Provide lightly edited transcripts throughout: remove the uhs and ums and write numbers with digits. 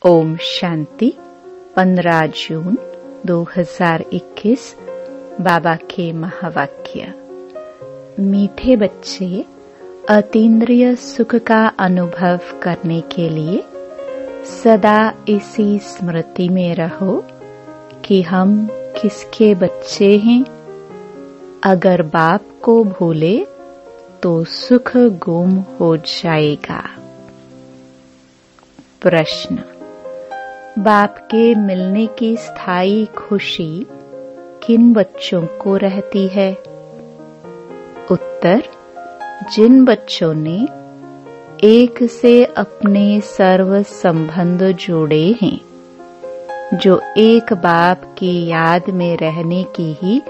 ओम शांति। 15 जून 2021 बाबा के महावाक्य। मीठे बच्चे, अतीन्द्रिय सुख का अनुभव करने के लिए सदा इसी स्मृति में रहो कि हम किसके बच्चे हैं। अगर बाप को भूले तो सुख गुम हो जाएगा। प्रश्न: बाप के मिलने की स्थायी खुशी किन बच्चों को रहती है? उत्तर: जिन बच्चों ने एक से अपने सर्व संबंध जोड़े हैं, जो एक बाप की याद में रहने की ही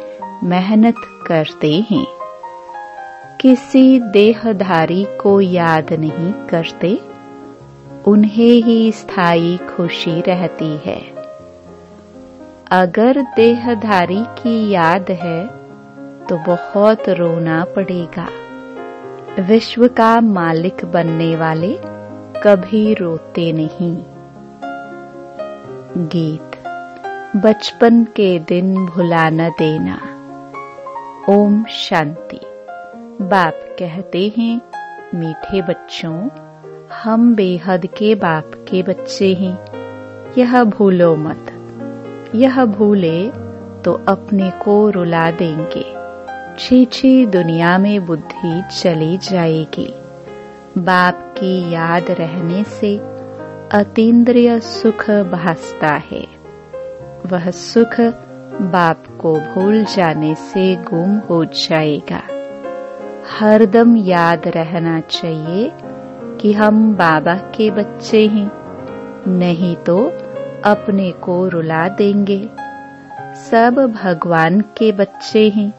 मेहनत करते हैं, किसी देहधारी को याद नहीं करते, उन्हें ही स्थायी खुशी रहती है। अगर देहधारी की याद है तो बहुत रोना पड़ेगा। विश्व का मालिक बनने वाले कभी रोते नहीं। गीत। बचपन के दिन भुला न देना। ओम शांति। बाप कहते हैं, मीठे बच्चों, हम बेहद के बाप के बच्चे हैं, यह भूलो मत। यह भूले तो अपने को रुला देंगे। छी दुनिया में बुद्धि चली जाएगी। बाप की याद रहने से अतीन्द्रिय सुख भासता है। वह सुख बाप को भूल जाने से गुम हो जाएगा। हरदम याद रहना चाहिए कि हम बाबा के बच्चे हैं, नहीं तो अपने को रुला देंगे। सब भगवान के बच्चे हैं।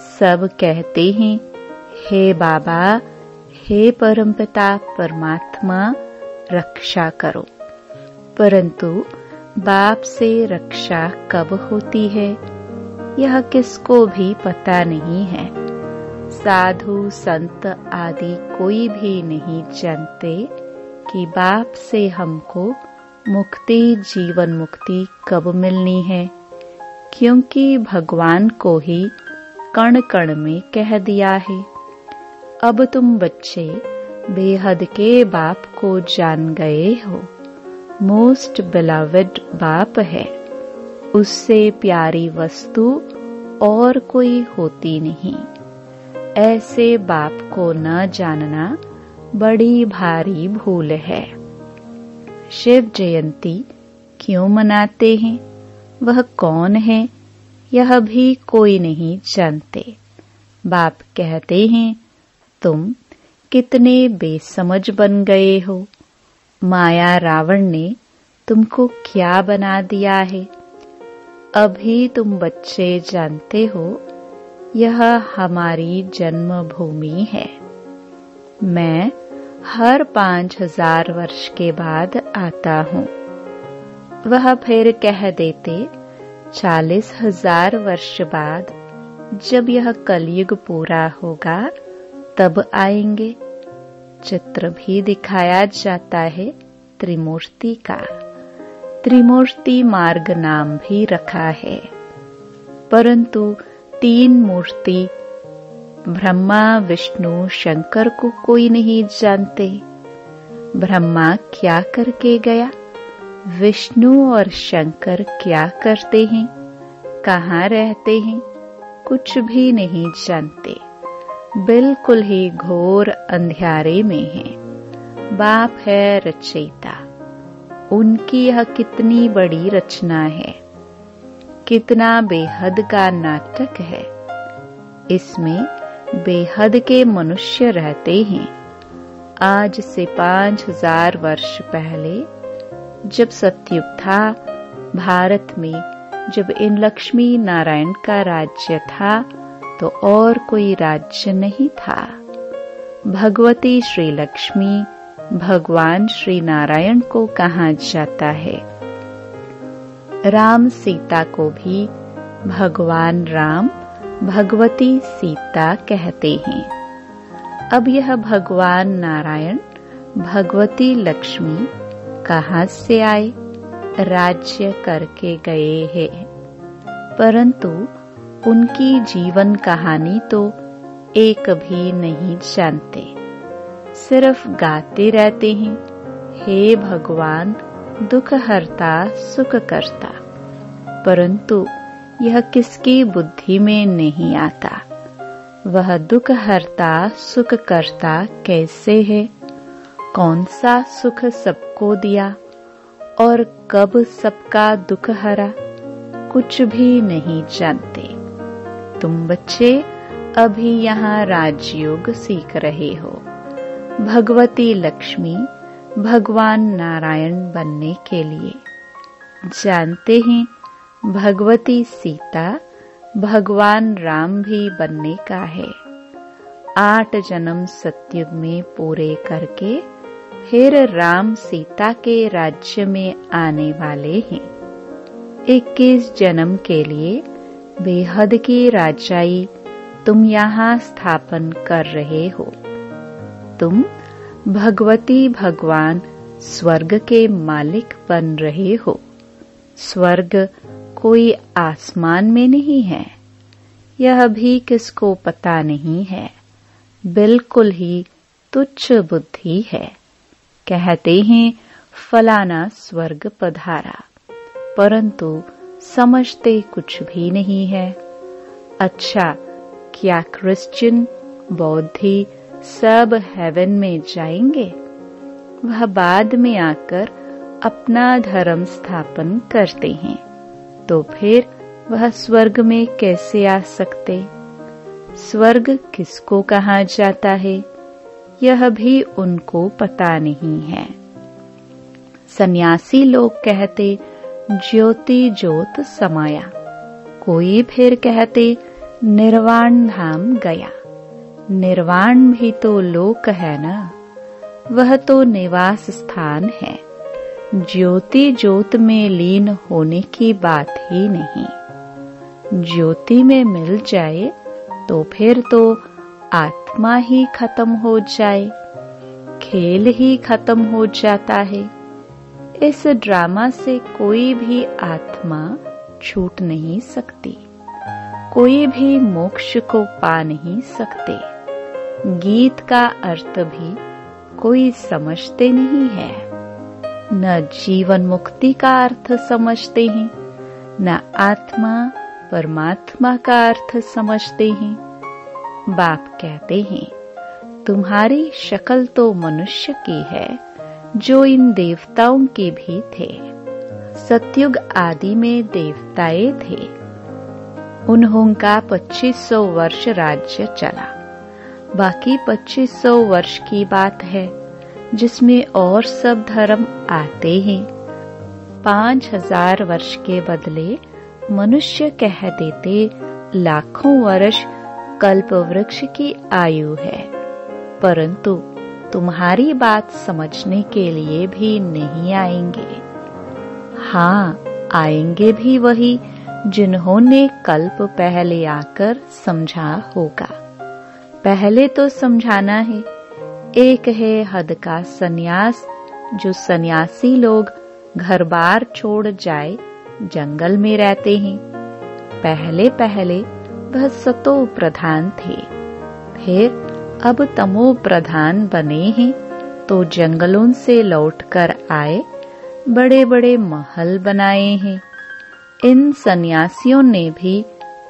सब कहते हैं, हे बाबा, हे परमपिता परमात्मा, रक्षा करो। परंतु बाप से रक्षा कब होती है, यह किसको भी पता नहीं है। साधु संत आदि कोई भी नहीं जानते कि बाप से हमको मुक्ति, जीवन मुक्ति कब मिलनी है, क्योंकि भगवान को ही कण कण में कह दिया है। अब तुम बच्चे बेहद के बाप को जान गए हो। मोस्ट बिलवड बाप है। उससे प्यारी वस्तु और कोई होती नहीं। ऐसे बाप को न जानना बड़ी भारी भूल है। शिव जयंती क्यों मनाते हैं, वह कौन है, यह भी कोई नहीं जानते। बाप कहते हैं, तुम कितने बेसमझ बन गए हो। माया रावण ने तुमको क्या बना दिया है। अभी तुम बच्चे जानते हो, यह हमारी जन्मभूमि है। मैं हर 5000 वर्ष के बाद आता हूँ। वह फिर कह देते 40,000 वर्ष बाद, जब यह कलयुग पूरा होगा तब आएंगे। चित्र भी दिखाया जाता है त्रिमूर्ति का। त्रिमूर्ति मार्ग नाम भी रखा है। परंतु 3 मूर्ति ब्रह्मा, विष्णु, शंकर को कोई नहीं जानते। ब्रह्मा क्या करके गया, विष्णु और शंकर क्या करते हैं, कहाँ रहते हैं, कुछ भी नहीं जानते। बिल्कुल ही घोर अंधियारे में है। बाप है रचयिता। उनकी यह कितनी बड़ी रचना है, कितना बेहद का नाटक है। इसमें बेहद के मनुष्य रहते हैं। आज से 5000 वर्ष पहले जब सतयुग था, भारत में जब इन लक्ष्मी नारायण का राज्य था, तो और कोई राज्य नहीं था। भगवती श्री लक्ष्मी, भगवान श्री नारायण को कहा जाता है। राम सीता को भी भगवान राम, भगवती सीता कहते हैं। अब यह भगवान नारायण, भगवती लक्ष्मी कहाँ से आए, राज्य करके गए हैं, परंतु उनकी जीवन कहानी तो एक भी नहीं जानते। सिर्फ गाते रहते हैं, हे भगवान दुख हरता सुख करता, परंतु यह किसकी बुद्धि में नहीं आता। वह दुख हरता सुख करता कैसे है, कौन सा सुख सबको दिया और कब सबका दुख हरा, कुछ भी नहीं जानते। तुम बच्चे अभी यहाँ राजयोग सीख रहे हो। भगवती लक्ष्मी भगवान नारायण बनने के लिए, जानते हैं भगवती सीता भगवान राम भी बनने का है। 8 जन्म सतयुग में पूरे करके फिर राम सीता के राज्य में आने वाले हैं। 21 जन्म के लिए बेहद की राजाई तुम यहाँ स्थापन कर रहे हो। तुम भगवती भगवान स्वर्ग के मालिक बन रहे हो। स्वर्ग कोई आसमान में नहीं है, यह भी किसको पता नहीं है। बिल्कुल ही तुच्छ बुद्धि है। कहते हैं फलाना स्वर्ग पधारा, परंतु समझते कुछ भी नहीं है। अच्छा, क्या क्रिश्चियन बौद्धी सब हेवन में जाएंगे? वह बाद में आकर अपना धर्म स्थापन करते हैं, तो फिर वह स्वर्ग में कैसे आ सकते? स्वर्ग किसको कहा जाता है, यह भी उनको पता नहीं है। सन्यासी लोग कहते ज्योति ज्योत समाया, कोई फिर कहते निर्वाण धाम गया। निर्वाण भी तो लोक है ना, वह तो निवास स्थान है। ज्योति ज्योत में लीन होने की बात ही नहीं। ज्योति में मिल जाए तो फिर तो आत्मा ही खत्म हो जाए, खेल ही खत्म हो जाता है। इस ड्रामा से कोई भी आत्मा छूट नहीं सकती, कोई भी मोक्ष को पा नहीं सकते। गीत का अर्थ भी कोई समझते नहीं है, न जीवन मुक्ति का अर्थ समझते हैं, न आत्मा परमात्मा का अर्थ समझते हैं। बाप कहते हैं तुम्हारी शक्ल तो मनुष्य की है, जो इन देवताओं के भी थे। सतयुग आदि में देवताएं थे, उन्होंने 2500 वर्ष राज्य चला। बाकी 2500 वर्ष की बात है जिसमें और सब धर्म आते हैं। 5000 वर्ष के बदले मनुष्य कह देते लाखों वर्ष कल्प वृक्ष की आयु है, परंतु तुम्हारी बात समझने के लिए भी नहीं आएंगे। हाँ, आएंगे भी वही जिन्होंने कल्प पहले आकर समझा होगा। पहले तो समझाना है। एक है हद का सन्यास, जो सन्यासी लोग घर बार छोड़ जाए जंगल में रहते हैं। पहले पहले वह सतो प्रधान थे, फिर अब तमो प्रधान बने हैं, तो जंगलों से लौटकर आए, बड़े बड़े महल बनाए हैं। इन सन्यासियों ने भी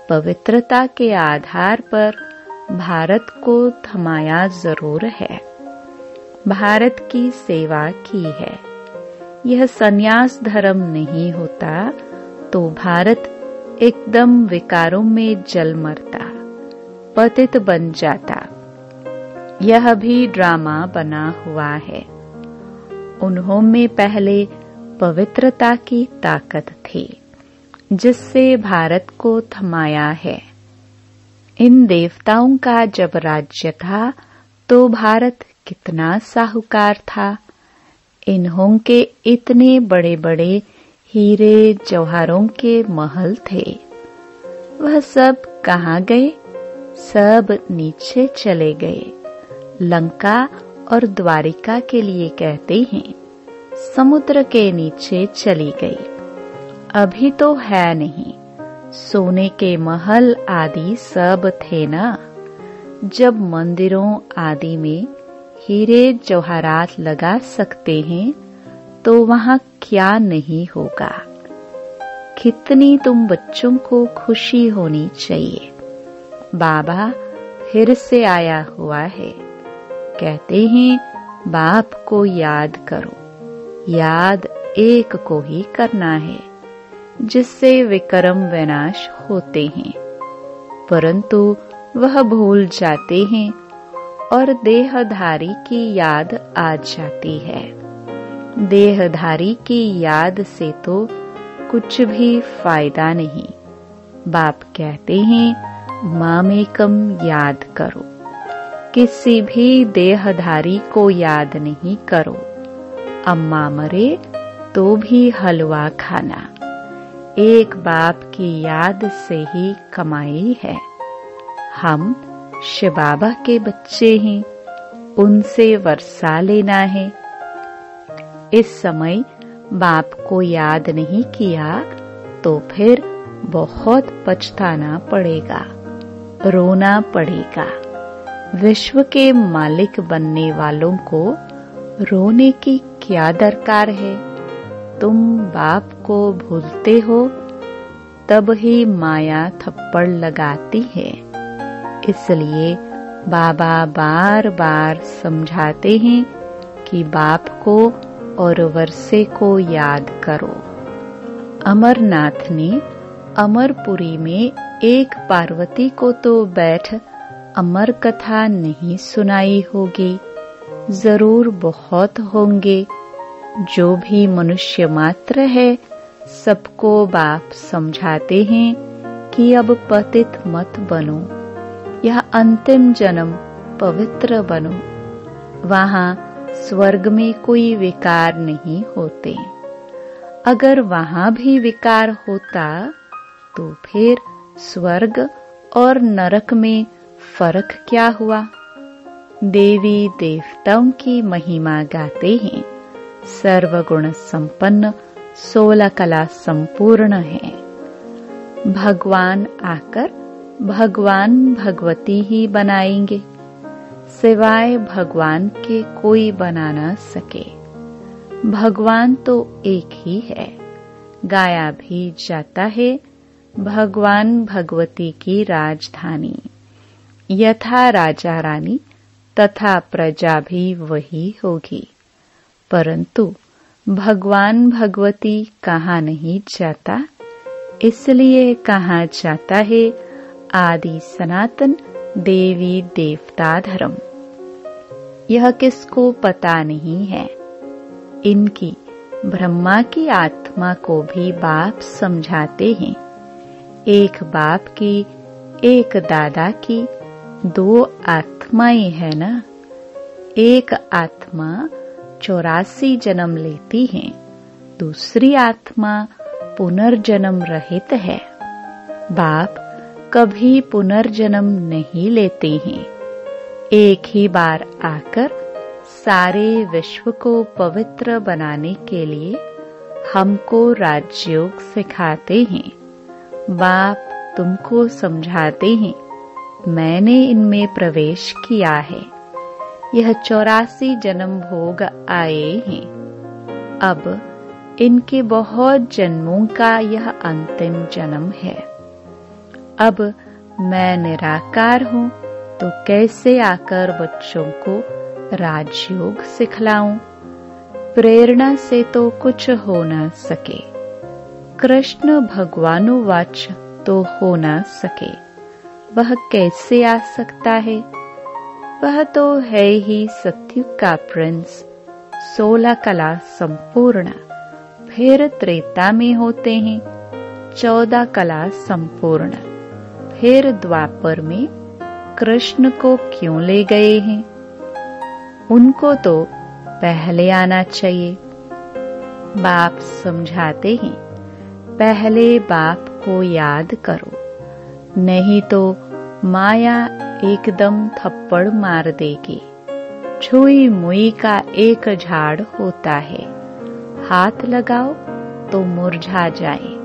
पवित्रता के आधार पर भारत को थमाया जरूर है, भारत की सेवा की है। यह सन्यास धर्म नहीं होता तो भारत एकदम विकारों में जल मरता, पतित बन जाता। यह भी ड्रामा बना हुआ है। उन्होंने पहले पवित्रता की ताकत थी, जिससे भारत को थमाया है। इन देवताओं का जब राज्य था तो भारत कितना साहूकार था। इन्हों के इतने बड़े बड़े हीरे जवाहरों के महल थे, वह सब कहाँ गए? सब नीचे चले गए। लंका और द्वारिका के लिए कहते हैं समुद्र के नीचे चली गई। अभी तो है नहीं, सोने के महल आदि सब थे ना। जब मंदिरों आदि में हीरे जवाहरात लगा सकते हैं तो वहां क्या नहीं होगा। कितनी तुम बच्चों को खुशी होनी चाहिए। बाबा फिर से आया हुआ है। कहते हैं बाप को याद करो। याद एक को ही करना है जिससे विक्रम विनाश होते हैं, परंतु वह भूल जाते हैं और देहधारी की याद आ जाती है। देहधारी की याद से तो कुछ भी फायदा नहीं। बाप कहते हैं मामेकम याद करो। किसी भी देहधारी को याद नहीं करो। अम्मा मरे तो भी हलवा खाना। एक बाप की याद से ही कमाई है। हम शिव बाबा के बच्चे हैं, उनसे वर्षा लेना है। इस समय बाप को याद नहीं किया तो फिर बहुत पछताना पड़ेगा, रोना पड़ेगा। विश्व के मालिक बनने वालों को रोने की क्या दरकार है। तुम बाप को भूलते हो तब ही माया थप्पड़ लगाती है। इसलिए बाबा बार बार समझाते हैं कि बाप को और वर्षे को याद करो। अमरनाथ ने अमरपुरी में एक पार्वती को तो बैठ अमर कथा नहीं सुनाई होगी, जरूर बहुत होंगे। जो भी मनुष्य मात्र है सबको बाप समझाते हैं कि अब पतित मत बनो, यह अंतिम जन्म पवित्र बनो। वहां स्वर्ग में कोई विकार नहीं होते। अगर वहां भी विकार होता तो फिर स्वर्ग और नरक में फर्क क्या हुआ। देवी देवताओं की महिमा गाते हैं। सर्वगुण संपन्न 16 कला संपूर्ण है। भगवान आकर भगवान भगवती ही बनाएंगे, सिवाय भगवान के कोई बना न सके। भगवान तो एक ही है। गाया भी जाता है भगवान भगवती की राजधानी। यथा राजा रानी तथा प्रजा भी वही होगी। परंतु भगवान भगवती कहाँ नहीं जाता, इसलिए कहा जाता है आदि सनातन देवी देवता धर्म। यह किसको पता नहीं है। इनकी ब्रह्मा की आत्मा को भी बाप समझाते हैं। एक बाप की, एक दादा की 2 आत्माएं है ना। एक आत्मा 84 जन्म लेती है, दूसरी आत्मा पुनर्जन्म रहित है। बाप कभी पुनर्जन्म नहीं लेते हैं। एक ही बार आकर सारे विश्व को पवित्र बनाने के लिए हमको राजयोग सिखाते हैं। बाप तुमको समझाते हैं मैंने इनमें प्रवेश किया है। यह 84 जन्म भोग आए हैं। अब इनके बहुत जन्मों का यह अंतिम जन्म है। अब मैं निराकार हूँ तो कैसे आकर बच्चों को राजयोग सिखलाऊं। प्रेरणा से तो कुछ हो न सके। कृष्ण भगवानुवाच तो हो न सके। वह कैसे आ सकता है। वह तो है ही सत्युग का प्रिंस, 16 कला संपूर्ण। फिर त्रेता में होते हैं 14 कला संपूर्ण। फिर द्वापर में कृष्ण को क्यों ले गए हैं। उनको तो पहले आना चाहिए। बाप समझाते हैं पहले बाप को याद करो, नहीं तो माया एकदम थप्पड़ मार देगी। छुई मुई का एक झाड़ होता है, हाथ लगाओ तो मुरझा जाए।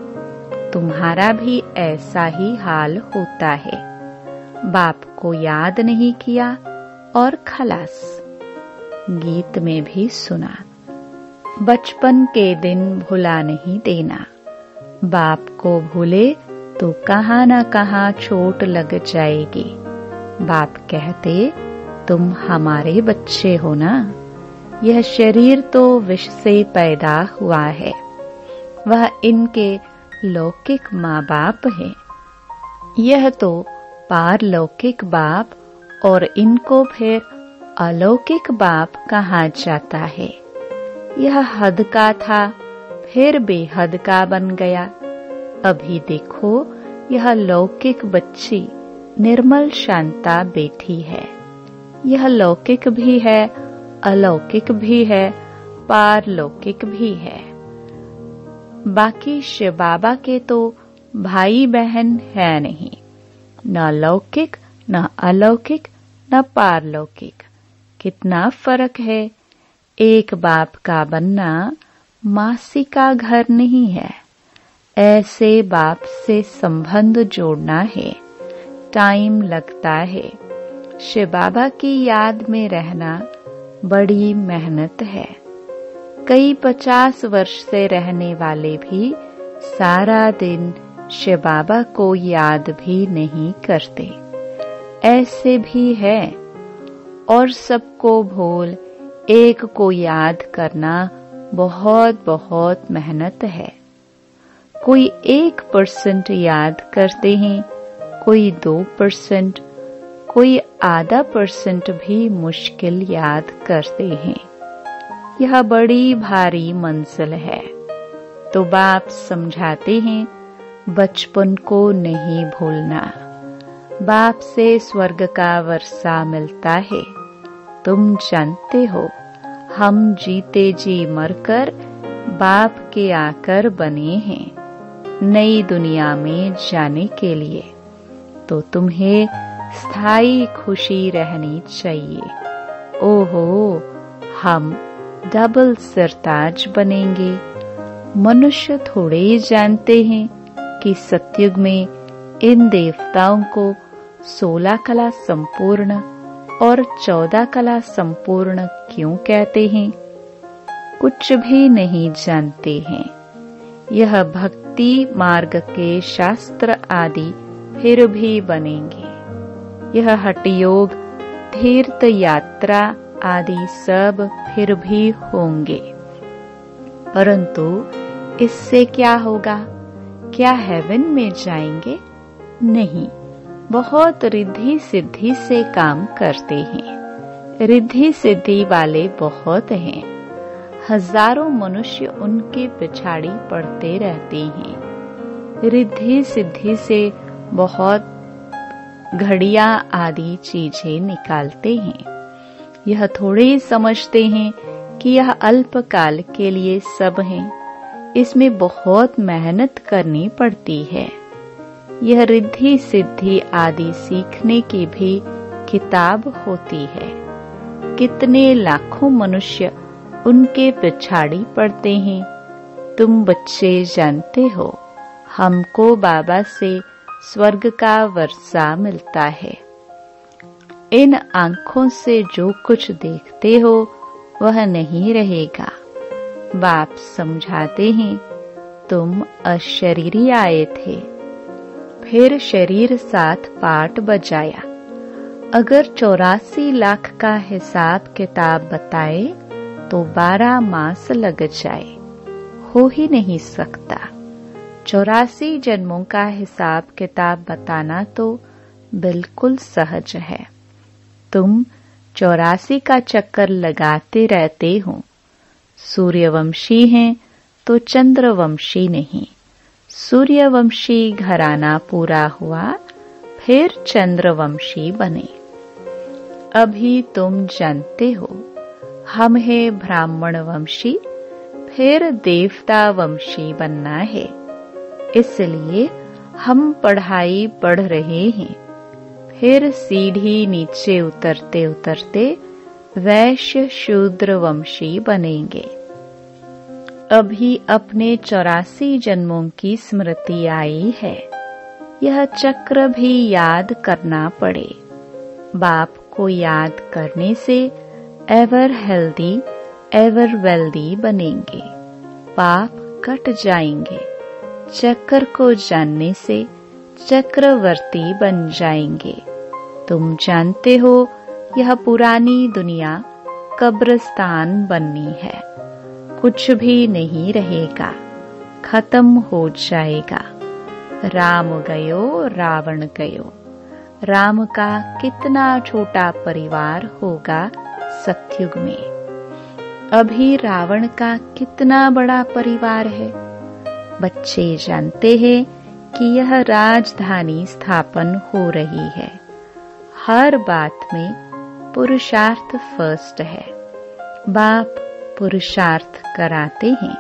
तुम्हारा भी ऐसा ही हाल होता है। बाप को याद नहीं किया और खलास। गीत में भी सुना, बचपन के दिन भुला नहीं देना। बाप को भूले तो कहाँ न कहाँ चोट लग जाएगी। बाप कहते, तुम हमारे बच्चे हो ना। यह शरीर तो विष से पैदा हुआ है। वह इनके लौकिक माँ बाप है। यह तो पारलौकिक बाप और इनको फिर अलौकिक बाप कहा जाता है। यह हद का था, फिर बेहद का बन गया। अभी देखो, यह लौकिक बच्ची निर्मल शांता बैठी है। यह लौकिक भी है, अलौकिक भी है, पारलौकिक भी है। बाकी शिव बाबा के तो भाई बहन है नहीं, न लौकिक न अलौकिक न पारलौकिक। कितना फर्क है। एक बाप का बनना मासी का घर नहीं है। ऐसे बाप से संबंध जोड़ना है, टाइम लगता है। शिव बाबा की याद में रहना बड़ी मेहनत है। कई 50 वर्ष से रहने वाले भी सारा दिन शिव बाबा को याद भी नहीं करते। ऐसे भी है। और सबको भूल एक को याद करना बहुत बहुत मेहनत है। कोई 1% याद करते हैं, कोई 2%, कोई आधा % भी मुश्किल याद करते हैं। यह बड़ी भारी मंजिल है। तो बाप समझाते हैं, बचपन को नहीं भूलना। बाप से स्वर्ग का वर्षा मिलता है। तुम जानते हो, हम जीते जी मरकर बाप के आकर बने हैं नई दुनिया में जाने के लिए। तो तुम्हें स्थायी खुशी रहनी चाहिए। ओहो, हम डबल सरताज बनेंगे। मनुष्य थोड़े ही जानते हैं कि सतयुग में इन देवताओं को 16 कला संपूर्ण और 14 कला संपूर्ण क्यों कहते हैं। कुछ भी नहीं जानते हैं। यह भक्ति मार्ग के शास्त्र आदि फिर भी बनेंगे। यह हठ योग, तीर्थ यात्रा आदि सब फिर भी होंगे। परंतु इससे क्या होगा? क्या हेवन में जाएंगे? नहीं, बहुत रिद्धि सिद्धि से काम करते हैं। रिद्धि सिद्धि वाले बहुत हैं। हजारों मनुष्य उनके पिछाड़ी पड़ते रहते हैं। रिद्धि सिद्धि से बहुत घड़ियां आदि चीजें निकालते हैं। यह थोड़े ही समझते हैं कि यह अल्पकाल के लिए सब है। इसमें बहुत मेहनत करनी पड़ती है। यह रिद्धि सिद्धि आदि सीखने की भी किताब होती है। कितने लाखों मनुष्य उनके पिछाड़ी पड़ते हैं। तुम बच्चे जानते हो, हमको बाबा से स्वर्ग का वर्षा मिलता है। इन आंखों से जो कुछ देखते हो वह नहीं रहेगा। बाप समझाते हैं, तुम अशरीरी आए थे, फिर शरीर साथ पाठ बजाया। अगर 84 लाख का हिसाब किताब बताए तो 12 मास लग जाए। हो ही नहीं सकता। 84 जन्मों का हिसाब किताब बताना तो बिल्कुल सहज है। तुम 84 का चक्कर लगाते रहते हो। सूर्यवंशी हैं तो चंद्रवंशी नहीं। सूर्यवंशी घराना पूरा हुआ, फिर चंद्रवंशी बने। अभी तुम जानते हो, हम हैं ब्राह्मण वंशी, फिर देवता वंशी बनना है। इसलिए हम पढ़ाई पढ़ रहे हैं। फिर सीढ़ी नीचे उतरते उतरते वैश्य शूद्र वंशी बनेंगे। अभी अपने 84 जन्मों की स्मृति आई है। यह चक्र भी याद करना पड़े। बाप को याद करने से एवर हेल्दी, एवर वेल्दी बनेंगे, पाप कट जाएंगे। चक्र को जानने से चक्रवर्ती बन जाएंगे। तुम जानते हो यह पुरानी दुनिया कब्रिस्तान बननी है। कुछ भी नहीं रहेगा, खत्म हो जाएगा। राम गयो रावण गयो। राम का कितना छोटा परिवार होगा सतयुग में। अभी रावण का कितना बड़ा परिवार है। बच्चे जानते हैं कि यह राजधानी स्थापन हो रही है। हर बात में पुरुषार्थ फर्स्ट है। बाप पुरुषार्थ कराते हैं।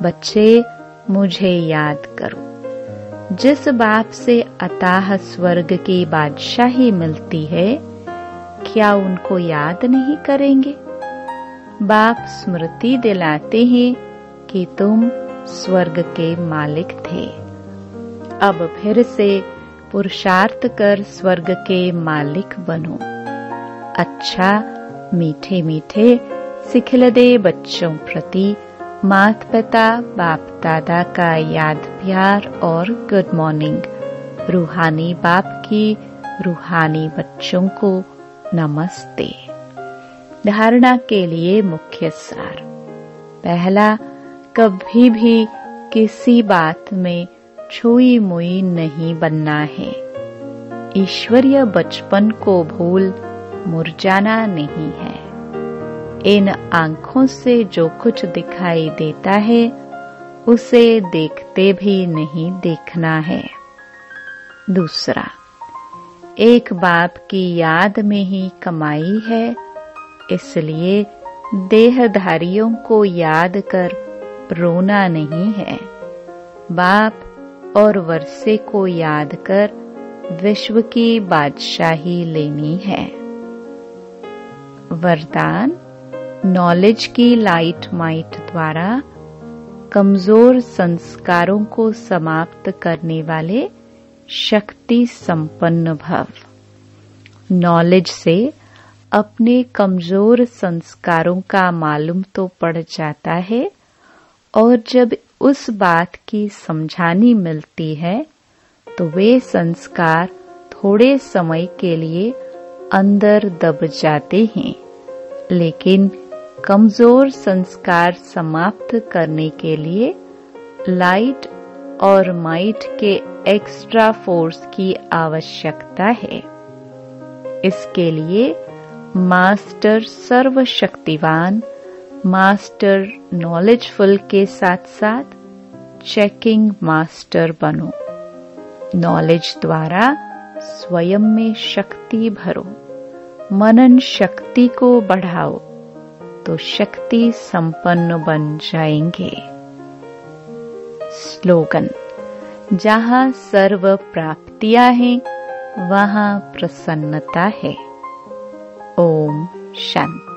बच्चे मुझे याद करो। जिस बाप से अताह स्वर्ग की बादशाही मिलती है, क्या उनको याद नहीं करेंगे? बाप स्मृति दिलाते हैं कि तुम स्वर्ग के मालिक थे। अब फिर से पुरुषार्थ कर स्वर्ग के मालिक बनो। अच्छा मीठे मीठे सिखिलदे बच्चों प्रति माता पिता बाप दादा का याद प्यार और गुड मॉर्निंग। रूहानी बाप की रूहानी बच्चों को नमस्ते। धारणा के लिए मुख्य सार। पहला, कभी भी किसी बात में छुई मुई नहीं बनना है। ईश्वरीय बचपन को भूल मुरझाना नहीं है। इन आंखों से जो कुछ दिखाई देता है उसे देखते भी नहीं देखना है। दूसरा, एक बाप की याद में ही कमाई है, इसलिए देहधारियों को याद कर रोना नहीं है। बाप और वर्षे को याद कर विश्व की बादशाही लेनी है। वरदान, नॉलेज की लाइट माइट द्वारा कमजोर संस्कारों को समाप्त करने वाले शक्ति संपन्न भव। नॉलेज से अपने कमजोर संस्कारों का मालूम तो पड़ जाता है, और जब उस बात की समझानी मिलती है तो वे संस्कार थोड़े समय के लिए अंदर दब जाते हैं। लेकिन कमजोर संस्कार समाप्त करने के लिए लाइट और माइट के एक्स्ट्रा फोर्स की आवश्यकता है। इसके लिए मास्टर सर्वशक्तिवान, मास्टर नॉलेजफुल के साथ साथ चेकिंग मास्टर बनो। नॉलेज द्वारा स्वयं में शक्ति भरो। मनन शक्ति को बढ़ाओ तो शक्ति संपन्न बन जाएंगे। स्लोगन, जहाँ सर्व प्राप्तियां हैं वहाँ प्रसन्नता है। ओम शांति।